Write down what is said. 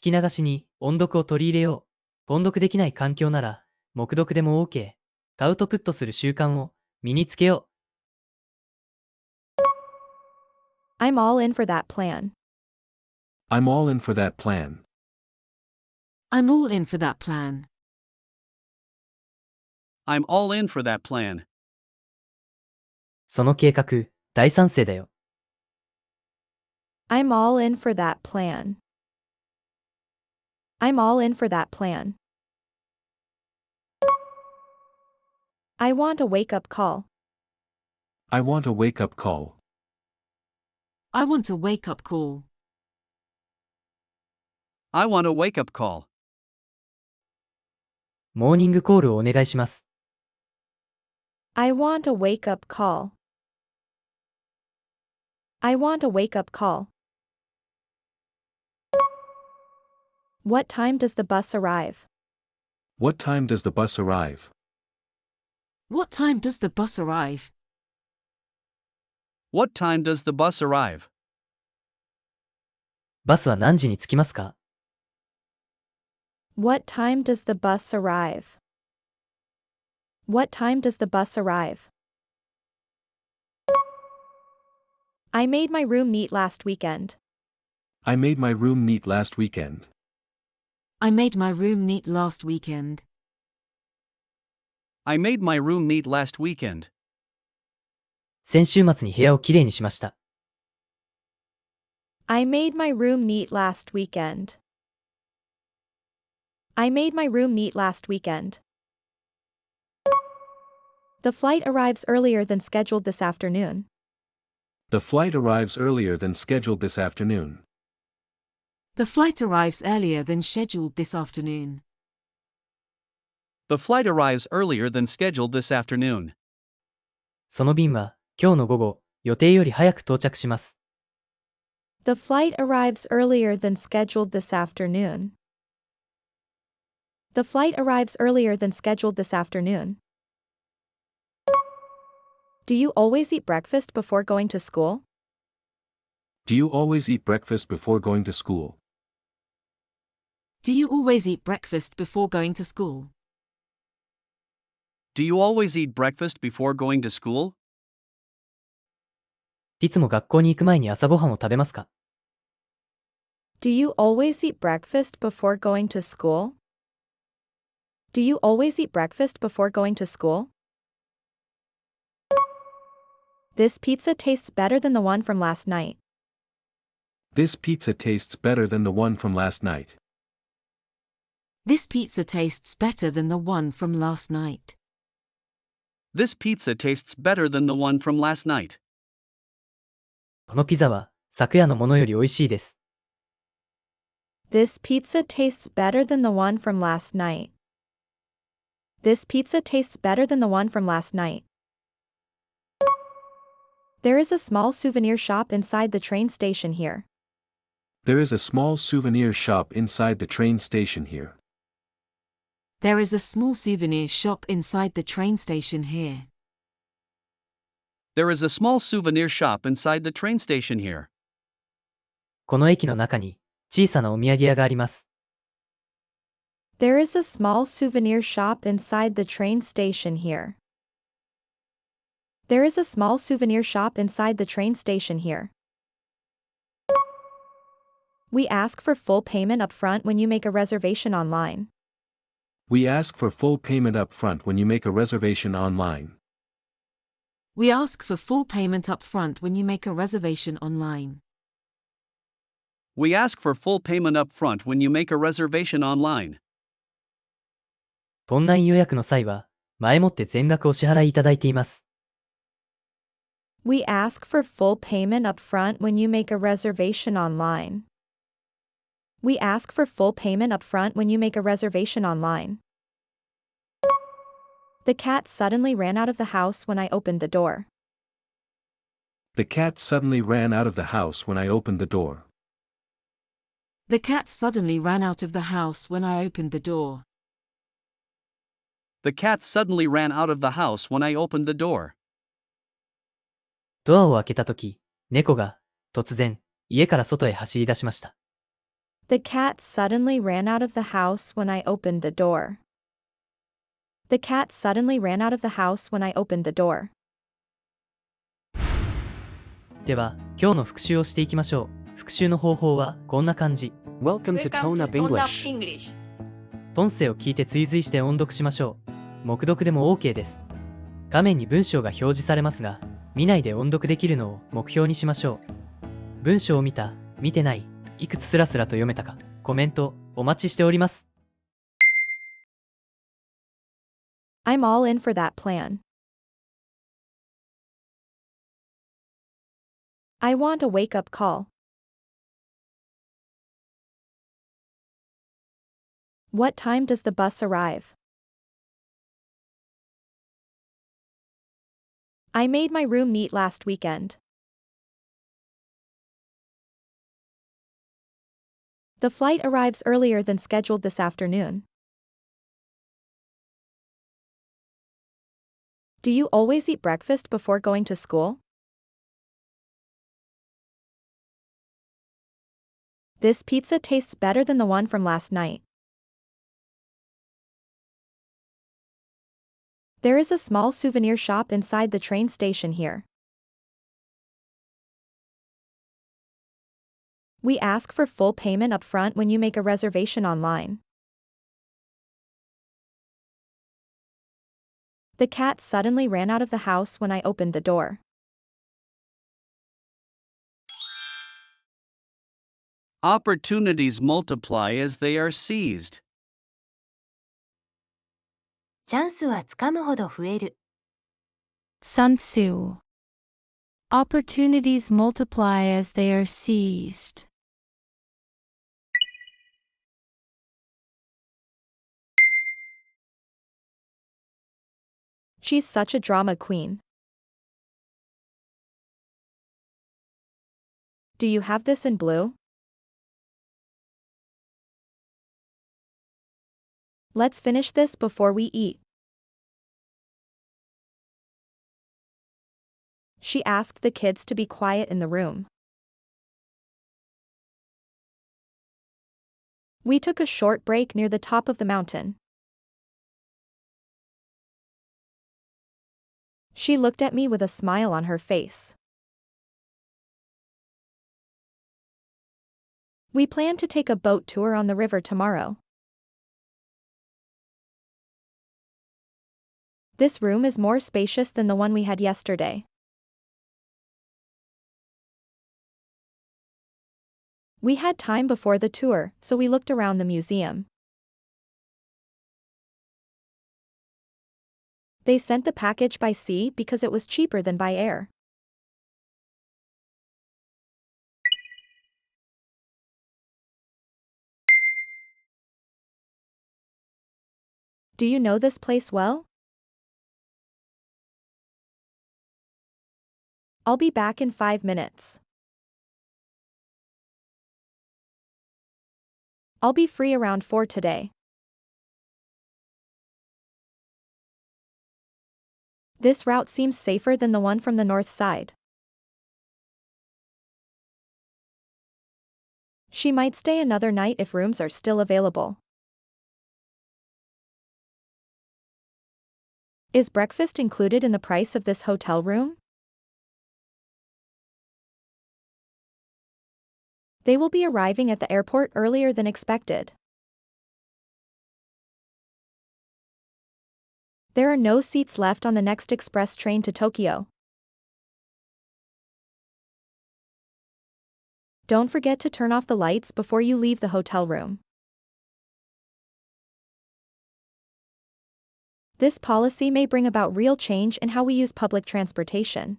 き流しに音読を取り入れよう。音読できない環境なら、黙読でも OK。アウトプットする習慣を身につけよう。I'm all in for that plan. I'm all in for that plan. I'm all in for that plan. I'm all in for that plan. その計画、大賛成だよ。I'm all in for that plan. I'm all in for that plan. I want a wake-up call. I want a wake-up call. I want a wake-up call. I want a wake-up call. モーニングコールをお願いします。I want a wake-up call. I want a wake-up call. What time does the bus arrive? What time does the bus arrive? What time does the bus arrive? What time does the bus arrive? バスは何時に着きますか？ What time does the bus arrive? What time does the bus arrive? I made my room neat last weekend. I made my room neat last weekend. I made my room neat last weekend. I made my room neat last weekend. 先週末に部屋をきれいにしました。I made my room neat last weekend. I made my room neat last weekend. The flight arrives earlier than scheduled this afternoon. The flight arrives earlier than scheduled this afternoon. The flight arrives earlier than scheduled this afternoon. The flight arrives earlier than scheduled this afternoon. その便は今日の午後、予定より早く到着します。The flight arrives earlier than scheduled this afternoon. The flight arrives earlier than scheduled this afternoon. Do you always eat breakfast before going to school? Do you always eat breakfast before going to school? Do you always eat breakfast before going to school? Do you always eat breakfast before going to school? いつも学校に行く前に朝ごはんを食べますか？ Do you always eat breakfast before going to school? Do you always eat breakfast before going to school? This pizza tastes better than the one from last night. This pizza tastes better than the one from last night. This pizza tastes better than the one from last night. This pizza tastes better than the one from last night. このピザは昨夜のものより美味しいです。This pizza tastes better than the one from last night. This pizza tastes better than the one from last night. There is a small souvenir shop inside the train station here. There is a small souvenir shop inside the train station here. There is a small souvenir shop inside the train station here. There is a small souvenir shop inside the train station here. この駅の中に小さなお土産屋があります。There is a small souvenir shop inside the train station here. There is a small souvenir shop inside the train station here. We ask for full payment up front when you make a reservation online. We ask for full payment up front when you make a reservation online. We ask for full payment up front when you make a reservation online. We ask for full payment up front when you make a reservation online. オンライン予約の際は、前もって全額お支払いいただいています。We ask for full payment up front when you make a reservation online. We ask for full payment up front when you make a reservation online. The cat suddenly ran out of the house when I opened the door. The cat suddenly ran out of the house when I opened the door. The cat suddenly ran out of the house when I opened the door. The cat suddenly ran out of the house when I opened the door. ドアを開けたとき、猫が突然家から外へ走り出しました。The cat suddenly ran out of the house when I opened the door. The cat suddenly ran out of the house when I opened the door. では、今日の復習をしていきましょう。復習の方法はこんな感じ。Welcome to Tone Up English. 音声を聞いて追随して音読しましょう。黙読でも OK です。画面に文章が表示されますが、見ないで音読できるのを目標にしましょう。文章を見た、見てない、いくつスラスラと読めたか、コメントお待ちしております。I'm all in for that plan. I want a wake-up call. What time does the bus arrive? I made my room neat last weekend. The flight arrives earlier than scheduled this afternoon. Do you always eat breakfast before going to school? This pizza tastes better than the one from last night. There is a small souvenir shop inside the train station here. We ask for full payment up front when you make a reservation online. The cat suddenly ran out of the house when I opened the door. Opportunities multiply as they are seized. チャンスはつかむほど増える。Sun Tzu. Opportunities multiply as they are seized. She's such a drama queen. Do you have this in blue? Let's finish this before we eat. She asked the kids to be quiet in the room. We took a short break near the top of the mountain. She looked at me with a smile on her face. We plan to take a boat tour on the river tomorrow. This room is more spacious than the one we had yesterday. We had time before the tour, so we looked around the museum. They sent the package by sea because it was cheaper than by air. Do you know this place well? I'll be back in 5 minutes. I'll be free around 4 today. This route seems safer than the one from the north side. She might stay another night if rooms are still available. Is breakfast included in the price of this hotel room? They will be arriving at the airport earlier than expected. There are no seats left on the next express train to Tokyo. Don't forget to turn off the lights before you leave the hotel room. This policy may bring about real change in how we use public transportation.